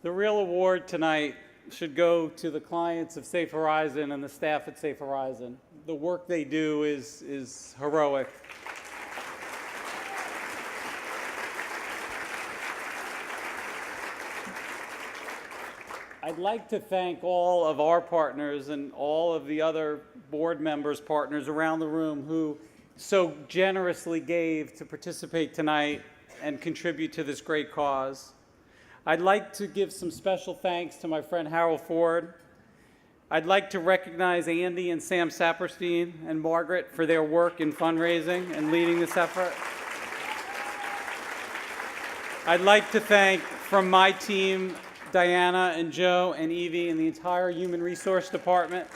The real award tonight should go to the clients of Safe Horizon and the staff at Safe Horizon. The work they do is heroic. I'd like to thank all of our partners and all of the other board members, partners around the room who so generously gave to participate tonight and contribute to this great cause. I'd like to give some special thanks to my friend Harold Ford. I'd like to recognize Andy and Sam Saperstein and Margaret for their work in fundraising and leading this effort. I'd like to thank, from my team, Diana and Joe and Evie and the entire Human Resource Department.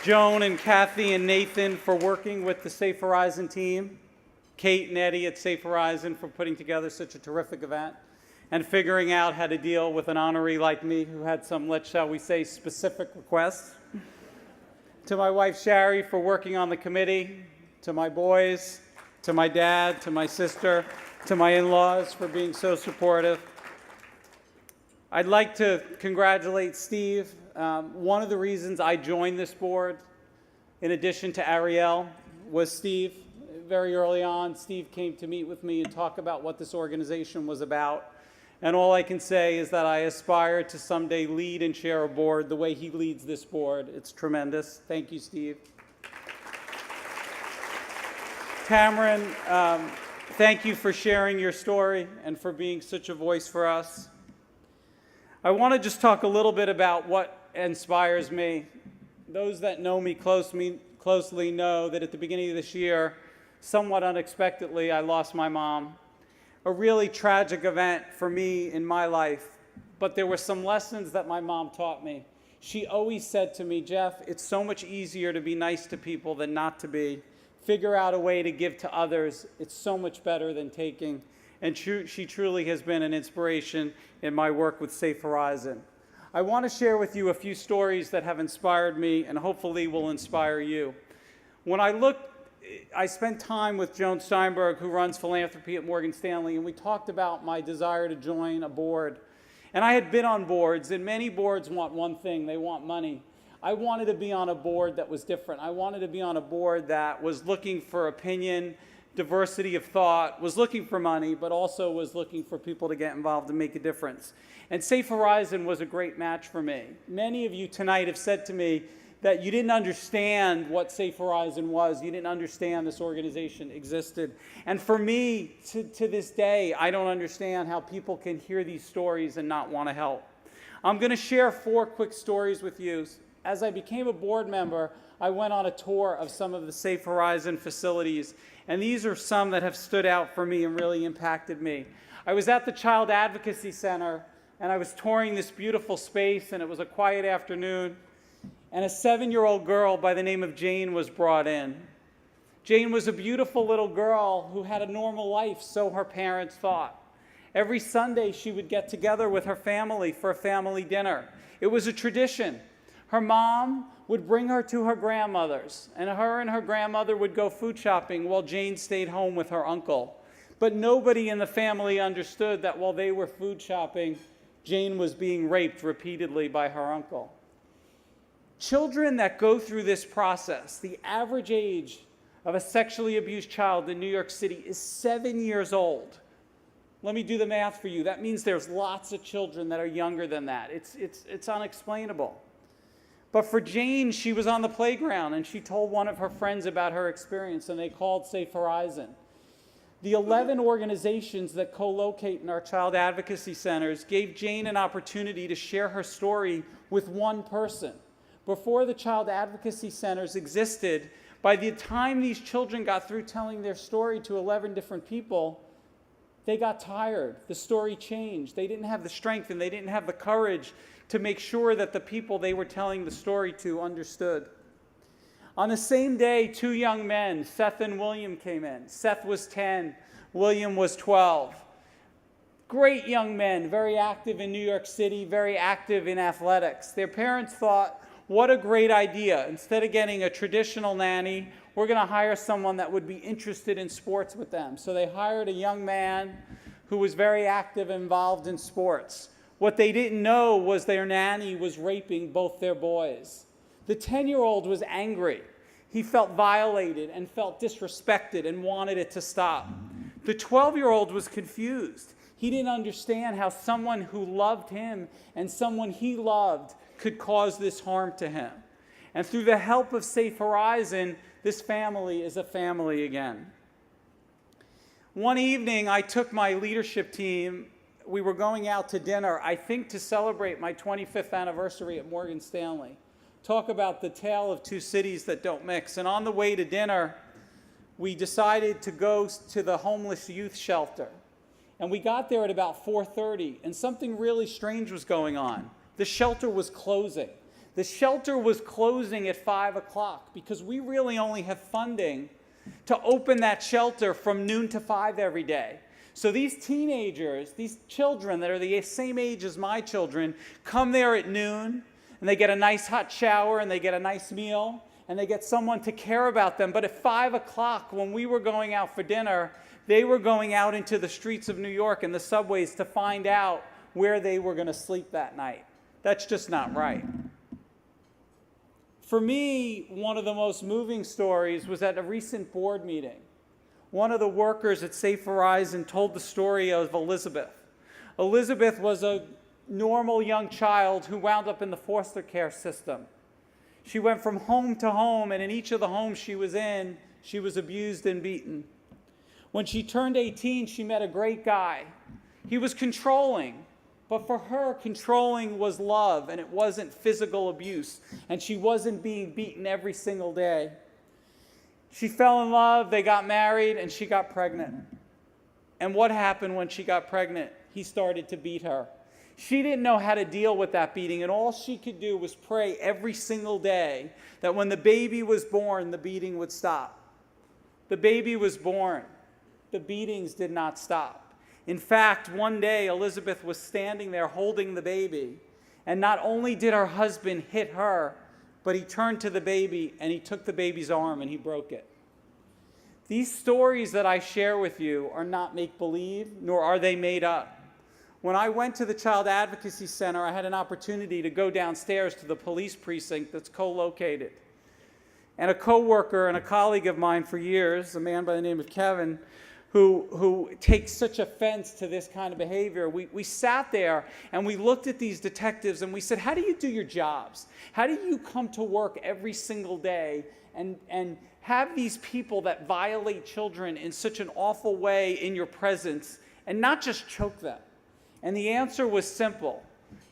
Joan and Kathy and Nathan for working with the Safe Horizon team. Kate and Eddie at Safe Horizon for putting together such a terrific event and figuring out how to deal with an honoree like me who had some, shall we say, specific requests. To my wife, Shari, for working on the committee. To my boys, to my dad, to my sister, to my in-laws for being so supportive. I'd like to congratulate Steve. One of the reasons I joined this board, in addition to Ariel, was Steve. Very early on, Steve came to meet with me and talk about what this organization was about. And all I can say is that I aspire to someday lead and chair a board the way he leads this board. It's tremendous. Thank you, Steve. Cameron, thank you for sharing your story and for being such a voice for us. I want to just talk a little bit about what inspires me. Those that know me closely know that at the beginning of this year, somewhat unexpectedly, I lost my mom. A really tragic event for me in my life, but there were some lessons that my mom taught me. She always said to me, Jeff, it's so much easier to be nice to people than not to be. Figure out a way to give to others. It's so much better than taking. And she truly has been an inspiration in my work with Safe Horizon. I want to share with you a few stories that have inspired me and hopefully will inspire you. When I spent time with Joan Steinberg, who runs philanthropy at Morgan Stanley, and we talked about my desire to join a board. And I had been on boards, and many boards want one thing, they want money. I wanted to be on a board that was different. I wanted to be on a board that was looking for opinion, diversity of thought, was looking for money, but also was looking for people to get involved and make a difference. And Safe Horizon was a great match for me. Many of you tonight have said to me that you didn't understand what Safe Horizon was. You didn't understand this organization existed. And for me, to this day, I don't understand how people can hear these stories and not want to help. I'm going to share 4 quick stories with you. As I became a board member, I went on a tour of some of the Safe Horizon facilities, and these are some that have stood out for me and really impacted me. I was at the Child Advocacy Center, and I was touring this beautiful space, and it was a quiet afternoon, and a 7-year-old girl by the name of Jane was brought in. Jane was a beautiful little girl who had a normal life, so her parents thought. Every Sunday, she would get together with her family for a family dinner. It was a tradition. Her mom would bring her to her grandmother's, and her grandmother would go food shopping while Jane stayed home with her uncle. But nobody in the family understood that while they were food shopping, Jane was being raped repeatedly by her uncle. Children that go through this process, the average age of a sexually abused child in New York City is 7 years old. Let me do the math for you. That means there's lots of children that are younger than that. It's unexplainable. But for Jane, she was on the playground, and she told one of her friends about her experience, and they called Safe Horizon. The 11 organizations that co-locate in our child advocacy centers gave Jane an opportunity to share her story with one person. Before the child advocacy centers existed, by the time these children got through telling their story to 11 different people, they got tired. The story changed. They didn't have the strength and they didn't have the courage to make sure that the people they were telling the story to understood. On the same day, 2 young men, Seth and William, came in. Seth was 10, William was 12. Great young men, very active in New York City, very active in athletics. Their parents thought, what a great idea. Instead of getting a traditional nanny, we're going to hire someone that would be interested in sports with them. So they hired a young man who was very active and involved in sports. What they didn't know was their nanny was raping both their boys. The 10-year-old was angry. He felt violated and felt disrespected and wanted it to stop. The 12-year-old was confused. He didn't understand how someone who loved him and someone he loved could cause this harm to him. And through the help of Safe Horizon, this family is a family again. One evening, I took my leadership team. We were going out to dinner, I think to celebrate my 25th anniversary at Morgan Stanley. Talk about the tale of two cities that don't mix. And on the way to dinner, we decided to go to the homeless youth shelter. And we got there at about 4:30, and something really strange was going on. The shelter was closing. The shelter was closing at 5 o'clock because we really only have funding to open that shelter from noon to 5 every day. So these teenagers, these children that are the same age as my children, come there at noon, and they get a nice hot shower, and they get a nice meal, and they get someone to care about them. But at 5 o'clock, when we were going out for dinner, they were going out into the streets of New York and the subways to find out where they were going to sleep that night. That's just not right. For me, one of the most moving stories was at a recent board meeting. One of the workers at Safe Horizon told the story of Elizabeth. Elizabeth was a normal young child who wound up in the foster care system. She went from home to home, and in each of the homes she was in, she was abused and beaten. When she turned 18, she met a great guy. He was controlling, but for her, controlling was love, and it wasn't physical abuse, and she wasn't being beaten every single day. She fell in love, they got married, and she got pregnant. And what happened when she got pregnant? He started to beat her. She didn't know how to deal with that beating, and all she could do was pray every single day that when the baby was born, the beating would stop. The baby was born. The beatings did not stop. In fact, one day, Elizabeth was standing there holding the baby, and not only did her husband hit her, but he turned to the baby and he took the baby's arm and he broke it. These stories that I share with you are not make-believe, nor are they made up. When I went to the Child Advocacy Center, I had an opportunity to go downstairs to the police precinct that's co-located. And a coworker and a colleague of mine for years, a man by the name of Kevin, who takes such offense to this kind of behavior, we sat there and we looked at these detectives and we said, how do you do your jobs? How do you come to work every single day and have these people that violate children in such an awful way in your presence and not just choke them? And the answer was simple.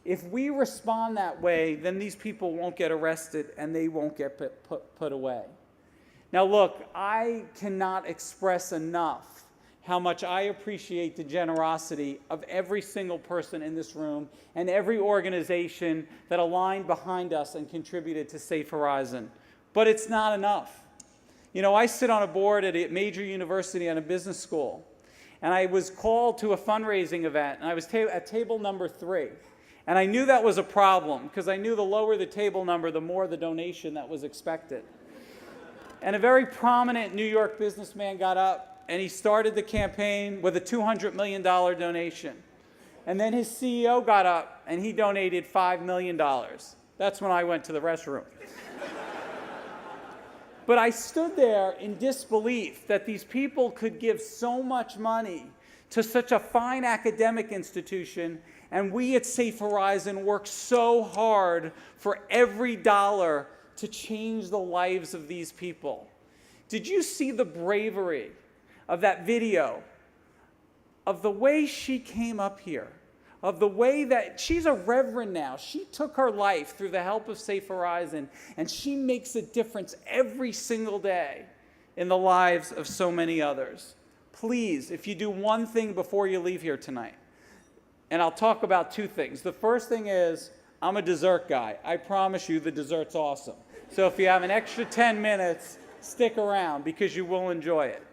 If we respond that way, then these people won't get arrested and they won't get put away. Now look, I cannot express enough how much I appreciate the generosity of every single person in this room and every organization that aligned behind us and contributed to Safe Horizon. But it's not enough. You know, I sit on a board at a major university and a business school, and I was called to a fundraising event, and I was at table number 3. And I knew that was a problem, because I knew the lower the table number, the more the donation that was expected. And a very prominent New York businessman got up, and he started the campaign with a $200 million donation. And then his CEO got up, and he donated $5 million. That's when I went to the restroom. But I stood there in disbelief that these people could give so much money to such a fine academic institution, and we at Safe Horizon work so hard for every dollar to change the lives of these people. Did you see the bravery of that video, of the way she came up here, of the way that she's a reverend now? She took her life through the help of Safe Horizon, and she makes a difference every single day in the lives of so many others. Please, if you do one thing before you leave here tonight, and I'll talk about 2 things. The first thing is, I'm a dessert guy. I promise you the dessert's awesome. So if you have an extra 10 minutes, stick around because you will enjoy it.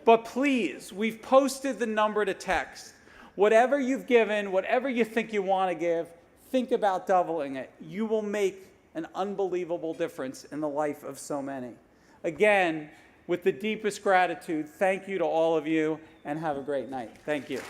But please, we've posted the number to text. Whatever you've given, whatever you think you want to give, think about doubling it. You will make an unbelievable difference in the life of so many. Again, with the deepest gratitude, thank you to all of you, and have a great night. Thank you.